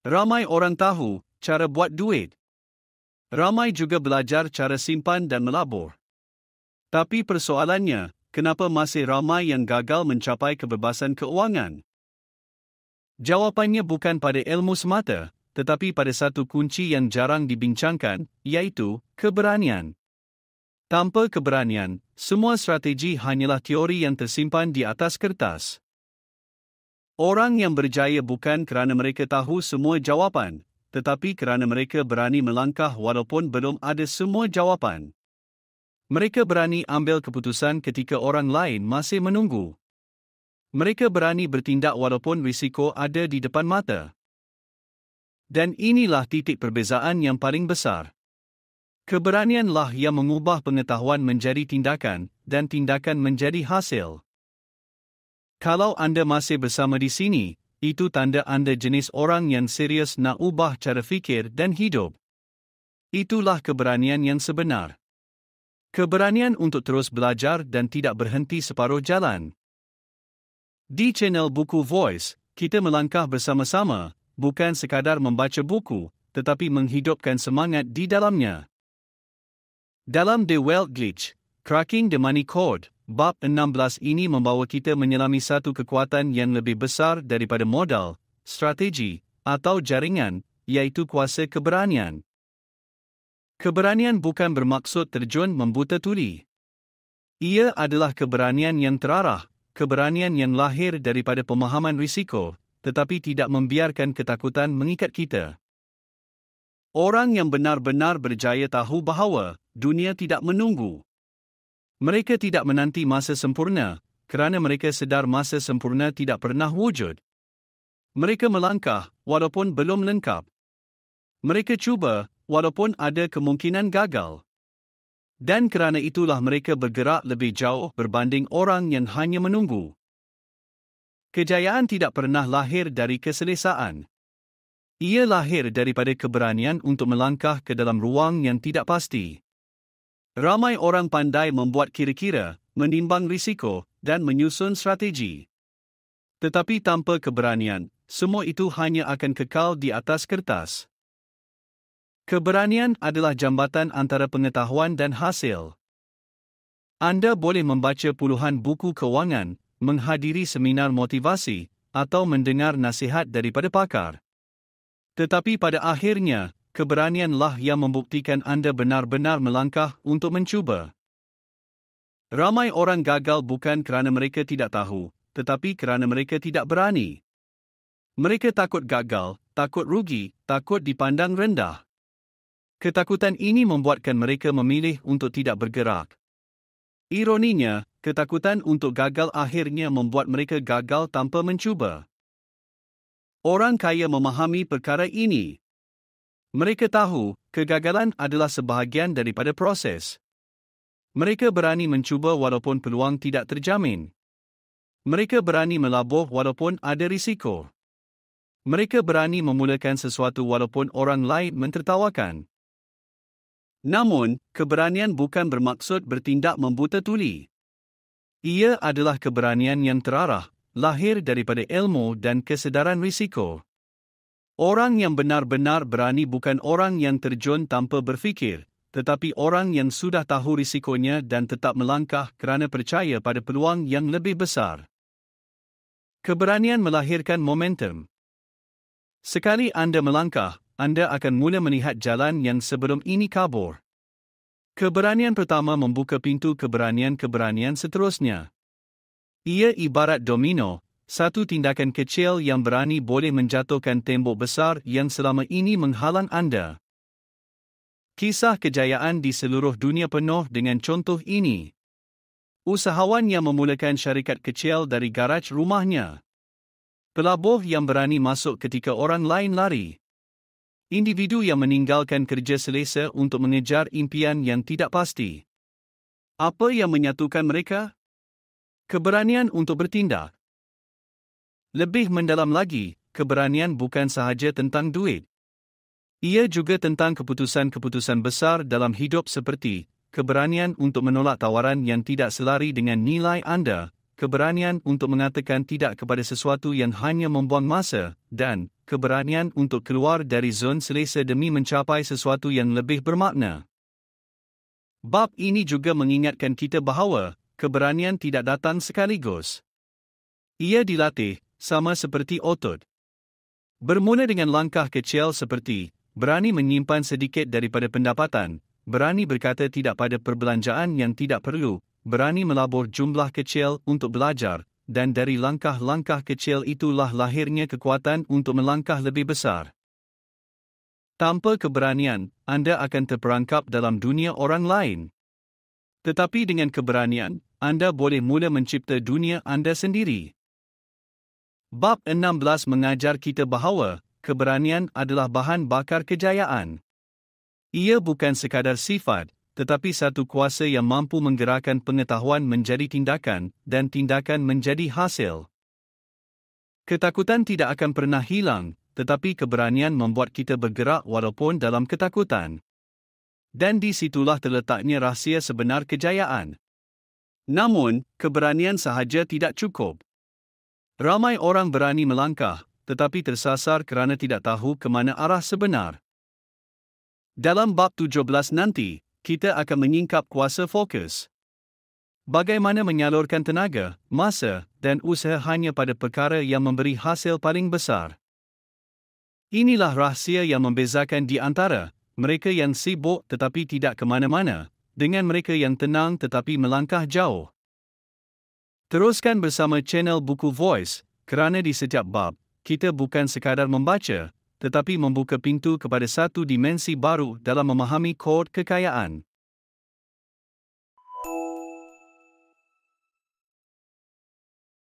Ramai orang tahu cara buat duit. Ramai juga belajar cara simpan dan melabur. Tapi persoalannya, kenapa masih ramai yang gagal mencapai kebebasan keuangan? Jawapannya bukan pada ilmu semata, tetapi pada satu kunci yang jarang dibincangkan, iaitu keberanian. Tanpa keberanian, semua strategi hanyalah teori yang tersimpan di atas kertas. Orang yang berjaya bukan kerana mereka tahu semua jawapan, tetapi kerana mereka berani melangkah walaupun belum ada semua jawapan. Mereka berani ambil keputusan ketika orang lain masih menunggu. Mereka berani bertindak walaupun risiko ada di depan mata. Dan inilah titik perbezaan yang paling besar. Keberanianlah yang mengubah pengetahuan menjadi tindakan, dan tindakan menjadi hasil. Kalau anda masih bersama di sini, itu tanda anda jenis orang yang serius nak ubah cara fikir dan hidup. Itulah keberanian yang sebenar. Keberanian untuk terus belajar dan tidak berhenti separuh jalan. Di channel Buku Voice, kita melangkah bersama-sama, bukan sekadar membaca buku, tetapi menghidupkan semangat di dalamnya. Dalam The Wealth Glitch, Cracking the Money Code, bab 16 ini membawa kita menyelami satu kekuatan yang lebih besar daripada modal, strategi, atau jaringan, iaitu kuasa keberanian. Keberanian bukan bermaksud terjun membuta tuli. Ia adalah keberanian yang terarah, keberanian yang lahir daripada pemahaman risiko, tetapi tidak membiarkan ketakutan mengikat kita. Orang yang benar-benar berjaya tahu bahawa dunia tidak menunggu. Mereka tidak menanti masa sempurna, kerana mereka sedar masa sempurna tidak pernah wujud. Mereka melangkah, walaupun belum lengkap. Mereka cuba, walaupun ada kemungkinan gagal. Dan kerana itulah mereka bergerak lebih jauh berbanding orang yang hanya menunggu. Kejayaan tidak pernah lahir dari keselesaan. Ia lahir daripada keberanian untuk melangkah ke dalam ruang yang tidak pasti. Ramai orang pandai membuat kira-kira, menimbang risiko, dan menyusun strategi. Tetapi tanpa keberanian, semua itu hanya akan kekal di atas kertas. Keberanian adalah jambatan antara pengetahuan dan hasil. Anda boleh membaca puluhan buku kewangan, menghadiri seminar motivasi, atau mendengar nasihat daripada pakar. Tetapi pada akhirnya, keberanianlah yang membuktikan anda benar-benar melangkah untuk mencuba. Ramai orang gagal bukan kerana mereka tidak tahu, tetapi kerana mereka tidak berani. Mereka takut gagal, takut rugi, takut dipandang rendah. Ketakutan ini membuatkan mereka memilih untuk tidak bergerak. Ironinya, ketakutan untuk gagal akhirnya membuat mereka gagal tanpa mencuba. Orang kaya memahami perkara ini. Mereka tahu, kegagalan adalah sebahagian daripada proses. Mereka berani mencuba walaupun peluang tidak terjamin. Mereka berani melabur walaupun ada risiko. Mereka berani memulakan sesuatu walaupun orang lain mentertawakan. Namun, keberanian bukan bermaksud bertindak membuta tuli. Ia adalah keberanian yang terarah, lahir daripada ilmu dan kesedaran risiko. Orang yang benar-benar berani bukan orang yang terjun tanpa berfikir, tetapi orang yang sudah tahu risikonya dan tetap melangkah kerana percaya pada peluang yang lebih besar. Keberanian melahirkan momentum. Sekali anda melangkah, anda akan mula melihat jalan yang sebelum ini kabur. Keberanian pertama membuka pintu keberanian-keberanian seterusnya. Ia ibarat domino, satu tindakan kecil yang berani boleh menjatuhkan tembok besar yang selama ini menghalang anda. Kisah kejayaan di seluruh dunia penuh dengan contoh ini. Usahawan yang memulakan syarikat kecil dari garaj rumahnya. Pelabuh yang berani masuk ketika orang lain lari. Individu yang meninggalkan kerja selesa untuk mengejar impian yang tidak pasti. Apa yang menyatukan mereka? Keberanian untuk bertindak. Lebih mendalam lagi, keberanian bukan sahaja tentang duit. Ia juga tentang keputusan-keputusan besar dalam hidup seperti keberanian untuk menolak tawaran yang tidak selari dengan nilai anda, keberanian untuk mengatakan tidak kepada sesuatu yang hanya membuang masa, dan keberanian untuk keluar dari zon selesa demi mencapai sesuatu yang lebih bermakna. Bab ini juga mengingatkan kita bahawa keberanian tidak datang sekaligus. Ia dilatih, sama seperti otot. Bermula dengan langkah kecil seperti berani menyimpan sedikit daripada pendapatan, berani berkata tidak pada perbelanjaan yang tidak perlu, berani melabur jumlah kecil untuk belajar, dan dari langkah-langkah kecil itulah lahirnya kekuatan untuk melangkah lebih besar. Tanpa keberanian, anda akan terperangkap dalam dunia orang lain. Tetapi dengan keberanian, anda boleh mula mencipta dunia anda sendiri. Bab 16 mengajar kita bahawa keberanian adalah bahan bakar kejayaan. Ia bukan sekadar sifat, tetapi satu kuasa yang mampu menggerakkan pengetahuan menjadi tindakan dan tindakan menjadi hasil. Ketakutan tidak akan pernah hilang, tetapi keberanian membuat kita bergerak walaupun dalam ketakutan. Dan di situlah terletaknya rahsia sebenar kejayaan. Namun, keberanian sahaja tidak cukup. Ramai orang berani melangkah, tetapi tersasar kerana tidak tahu ke mana arah sebenar. Dalam bab 17 nanti, kita akan menyingkap kuasa fokus. Bagaimana menyalurkan tenaga, masa, dan usaha hanya pada perkara yang memberi hasil paling besar. Inilah rahsia yang membezakan di antara mereka yang sibuk tetapi tidak ke mana-mana, dengan mereka yang tenang tetapi melangkah jauh. Teruskan bersama channel Buku Voice, kerana di setiap bab, kita bukan sekadar membaca, tetapi membuka pintu kepada satu dimensi baru dalam memahami kod kekayaan.